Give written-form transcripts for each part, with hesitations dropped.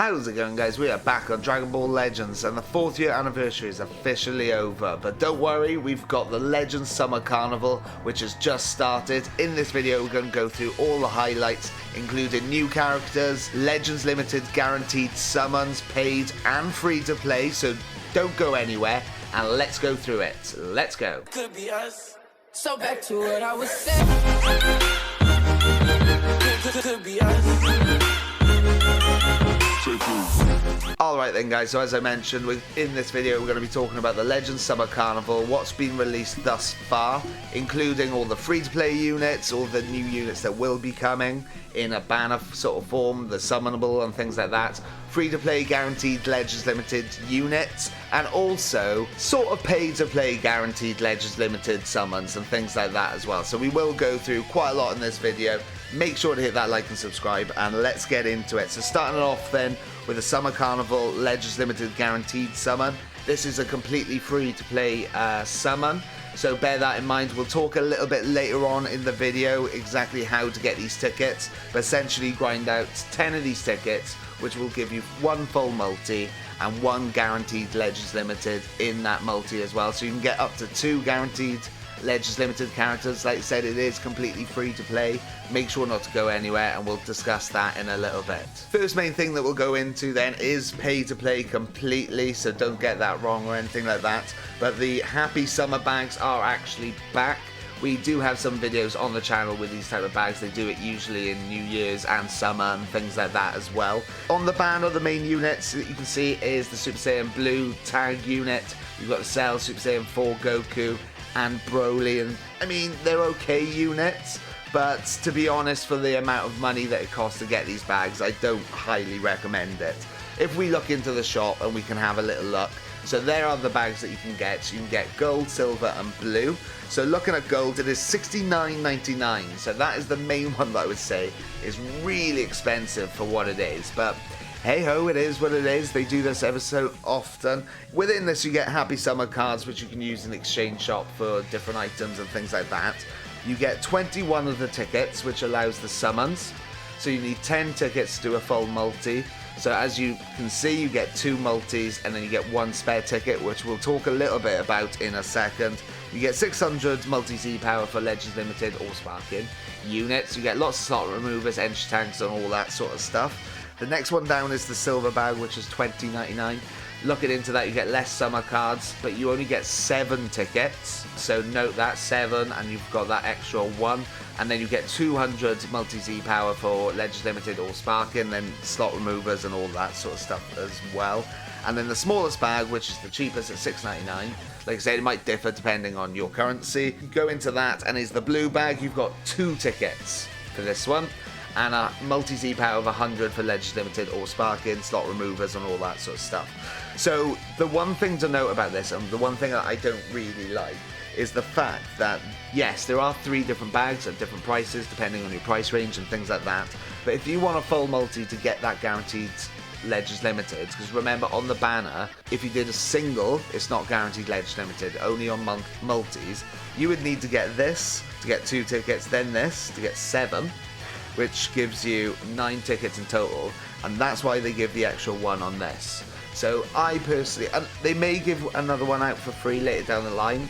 How's it going, guys? We are back on Dragon Ball Legends and the 4th year anniversary is officially over, but don't worry, we've got the Legends Summer Carnival which has just started. In this video we're going to go through all the highlights, including new characters, Legends Limited guaranteed summons, paid and free to play, so don't go anywhere and let's go through it. Let's go. Could be us. So back to what I was saying. Could be us. Alright then, guys, so as I mentioned, in this video we're going to be talking about the Legends Summer Carnival, what's been released thus far, including all the free-to-play units, all the new units that will be coming in a banner sort of form, the summonable and things like that, free-to-play guaranteed Legends Limited units, and also sort of pay-to-play guaranteed Legends Limited summons and things like that as well. So we will go through quite a lot in this video. Make sure to hit that like and subscribe, and let's get into it. So starting off then with the Summer Carnival Legends Limited Guaranteed Summon. This is a completely free to play summon, so bear that in mind. We'll talk a little bit later on in the video exactly how to get these tickets, but essentially grind out 10 of these tickets, which will give you one full multi and one guaranteed Legends Limited in that multi as well. So you can get up to 2 guaranteed Legends Limited characters. Like I said, it is completely free to play. Make sure not to go anywhere and we'll discuss that in a little bit. First main thing that we'll go into then is pay to play completely, so don't get that wrong or anything like that. But the Happy Summer bags are actually back. We do have some videos on the channel with these type of bags. They do it usually in New Year's and summer and things like that as well. On the banner, the main units that you can see is the Super Saiyan Blue tag unit. You've got the Cell, Super Saiyan 4 Goku, and Broly, and I mean, they're okay units, but to be honest, for the amount of money that it costs to get these bags, I don't highly recommend it. If we look into the shop and we can have a little look, so there are the bags that you can get. You can get gold, silver and blue. So looking at gold, it is $69.99, so that is the main one that I would say is really expensive for what it is, but hey ho, it is what it is. They do this ever so often. Within this you get Happy Summer cards which you can use in the exchange shop for different items and things like that. You get 21 of the tickets, which allows the summons. So you need 10 tickets to do a full multi. So as you can see, you get 2 multis and then you get 1 spare ticket, which we'll talk a little bit about in a second. You get 600 multi-Z power for Legends Limited or Sparking units. You get lots of slot removers, entry tanks and all that sort of stuff. The next one down is the silver bag, which is $20.99. Looking into that, you get less summer cards, but you only get 7 tickets. So note that, 7, and you've got that extra 1. And then you get 200 multi-Z power for Legends Limited or Sparking, then slot removers and all that sort of stuff as well. And then the smallest bag, which is the cheapest at $6.99. Like I said, it might differ depending on your currency. You go into that, and is the blue bag. You've got 2 tickets for this one, and a multi-Z power of 100 for Legends Limited or Sparking, slot removers and all that sort of stuff. So the one thing to note about this, and the one thing that I don't really like, is the fact that yes, there are 3 different bags at different prices depending on your price range and things like that, but if you want a full multi to get that guaranteed Legends Limited, because remember on the banner, if you did a single, it's not guaranteed Legends Limited, only on multis, you would need to get this to get 2 tickets, then this to get 7, which gives you 9 tickets in total, and that's why they give the extra 1 on this. So I personally, and they may give another one out for free later down the line,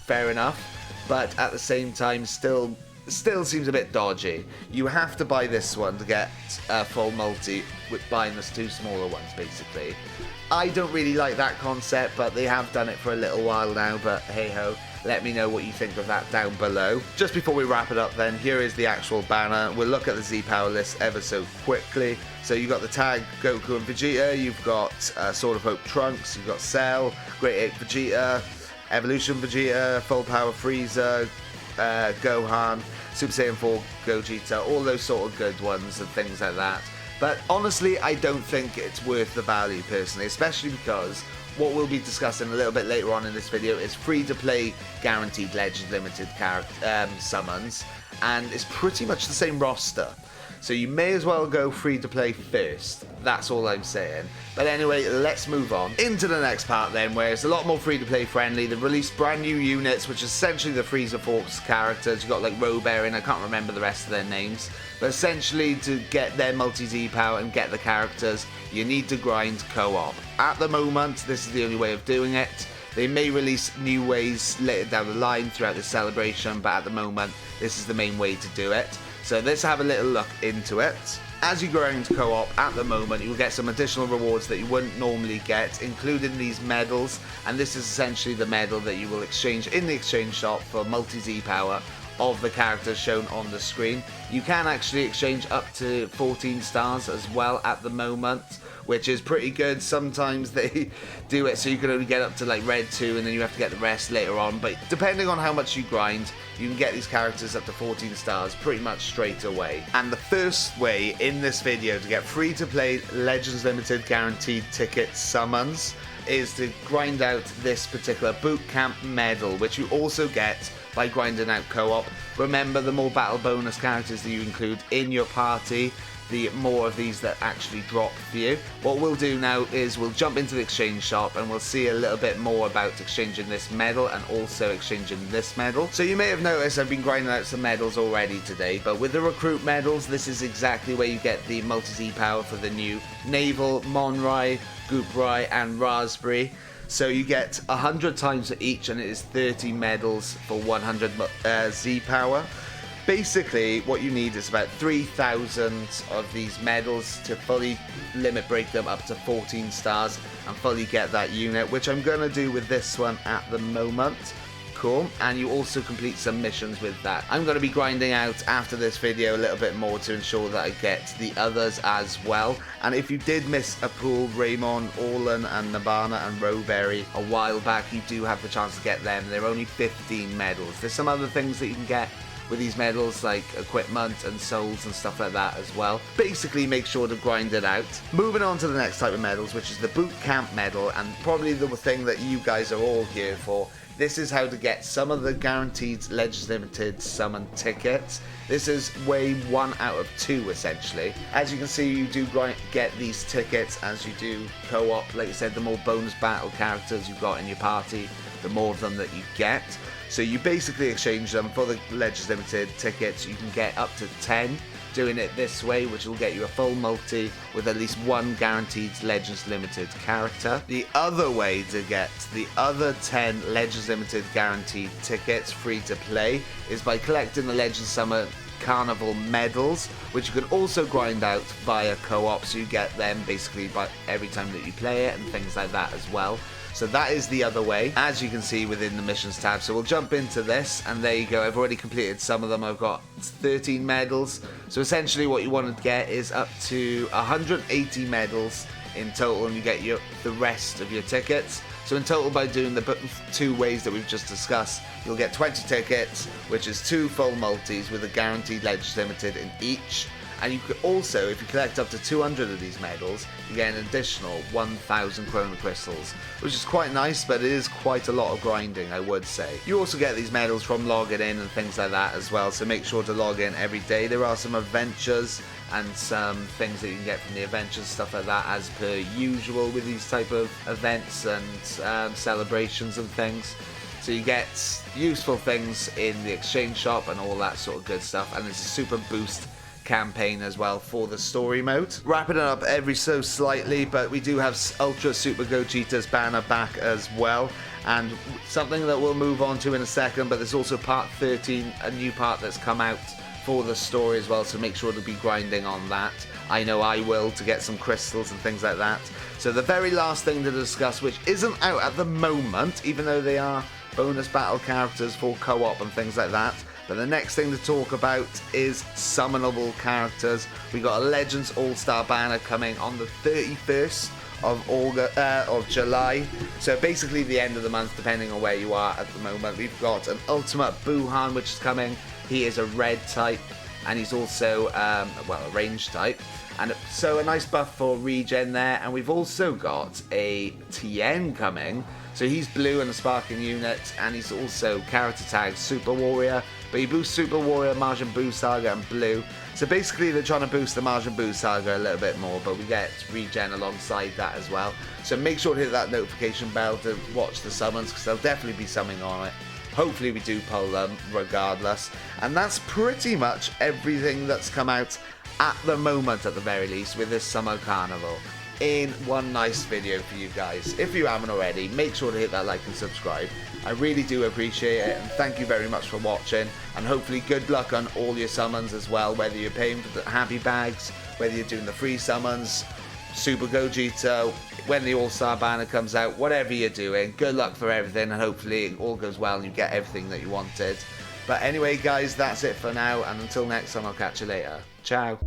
fair enough, but at the same time still seems a bit dodgy. You have to buy this one to get a full multi with buying those 2 smaller ones basically. I don't really like that concept, but they have done it for a little while now, but hey ho. Let me know what you think of that down below. Just before we wrap it up then, here is the actual banner. We'll look at the Z-Power list ever so quickly. So you've got the tag Goku and Vegeta, you've got Sword of Hope Trunks, you've got Cell, Great Ape Vegeta, Evolution Vegeta, Full Power Frieza, Gohan, Super Saiyan 4 Gogeta, all those sort of good ones and things like that. But honestly, I don't think it's worth the value personally, especially because what we'll be discussing a little bit later on in this video is free-to-play guaranteed Legends Limited summons, and it's pretty much the same roster. So you may as well go free-to-play first. That's all I'm saying. But anyway, let's move on into the next part then, where it's a lot more free-to-play friendly. They've released brand new units, which is essentially the Frieza Force characters. You've got like Robert in, I can't remember the rest of their names. But essentially, to get their multi-Z power and get the characters, you need to grind co-op. At the moment, this is the only way of doing it. They may release new ways later down the line throughout the celebration, but at the moment, this is the main way to do it. So let's have a little look into it. As you grind co-op at the moment, you'll get some additional rewards that you wouldn't normally get, including these medals, and this is essentially the medal that you will exchange in the exchange shop for multi-Z power of the characters shown on the screen. You can actually exchange up to 14 stars as well at the moment, which is pretty good. Sometimes they do it so you can only get up to like red 2 and then you have to get the rest later on, but depending on how much you grind, you can get these characters up to 14 stars pretty much straight away. And the first way in this video to get free to play Legends Limited guaranteed ticket summons is to grind out this particular boot camp medal, which you also get by grinding out co-op. Remember, the more battle bonus characters that you include in your party, the more of these that actually drop for you. What we'll do now is we'll jump into the exchange shop and we'll see a little bit more about exchanging this medal and also exchanging this medal. So you may have noticed I've been grinding out some medals already today, but with the recruit medals, this is exactly where you get the multi-Z power for the new Naval, Monrai, Gooprai and Raspberry. So you get 100 times for each, and it is 30 medals for 100 Z power. Basically, what you need is about 3,000 of these medals to fully limit break them up to 14 stars and fully get that unit, which I'm going to do with this one at the moment. Cool. And you also complete some missions with that. I'm going to be grinding out after this video a little bit more to ensure that I get the others as well. And if you did miss a pool, Raymond, Orlan and Nabana and Rowberry a while back, you do have the chance to get them. They're only 15 medals. There's some other things that you can get with these medals, like equipment and souls and stuff like that as well. Basically, make sure to grind it out. Moving on to the next type of medals, which is the boot camp medal, and probably the thing that you guys are all here for. This is how to get some of the guaranteed Legends Limited summon tickets. This is way 1 out of 2 essentially. As you can see, you do get these tickets as you do co-op. Like I said, the more bonus battle characters you've got in your party, the more of them that you get. So you basically exchange them for the Legends Limited tickets. You can get up to 10 doing it this way, which will get you a full multi with at least 1 guaranteed Legends Limited character. The other way to get the other 10 Legends Limited guaranteed tickets free to play is by collecting the Legends Summer Carnival medals, which you can also grind out via co-op, so you get them basically by every time that you play it and things like that as well. So that is the other way, as you can see within the missions tab. So we'll jump into this, and there you go. I've already completed some of them. I've got 13 medals. So essentially what you want to get is up to 180 medals in total, and you get the rest of your tickets. So in total, by doing the 2 ways that we've just discussed, you'll get 20 tickets, which is 2 full multis with a guaranteed Legends Limited in each. And you could also, if you collect up to 200 of these medals, you get an additional 1,000 Chrono Crystals, which is quite nice, but it is quite a lot of grinding, I would say. You also get these medals from logging in and things like that as well, so make sure to log in every day. There are some adventures and some things that you can get from the adventures, stuff like that, as per usual with these type of events and celebrations and things. So you get useful things in the exchange shop and all that sort of good stuff, and it's a super boost campaign as well for the story mode. Wrapping it up every so slightly, but we do have Ultra Super Gogeta's banner back as well, and something that we'll move on to in a second, but there's also part 13, a new part that's come out for the story as well, so make sure to be grinding on that. I know I will, to get some crystals and things like that. So the very last thing to discuss, which isn't out at the moment, even though they are bonus battle characters for co-op and things like that, but the next thing to talk about is summonable characters. We got a Legends All-Star banner coming on the 31st of July. So basically the end of the month, depending on where you are at the moment. We've got an Ultimate Buhan, which is coming. He is a red type, and he's also, a range type. And so a nice buff for regen there. And we've also got a Tien coming. So he's blue and a sparking unit, and he's also character tag Super Warrior, but he boosts Super Warrior, Majin Buu Saga and blue, So basically they're trying to boost the Majin Buu saga a little bit more, but we get regen alongside that as well. So make sure to hit that notification bell to watch the summons, because there'll definitely be something on it. Hopefully we do pull them regardless. And that's pretty much everything that's come out at the moment, at the very least, with this Summer Carnival in one nice video for you guys. If you haven't already, make sure to hit that like and subscribe. I really do appreciate it, and thank you very much for watching, and hopefully good luck on all your summons as well, whether you're paying for the happy bags, whether you're doing the free summons, Super Gogeta, when the All-Star banner comes out, whatever you're doing, good luck for everything, and hopefully it all goes well and you get everything that you wanted. But anyway guys, that's it for now, and until next time, I'll catch you later. Ciao.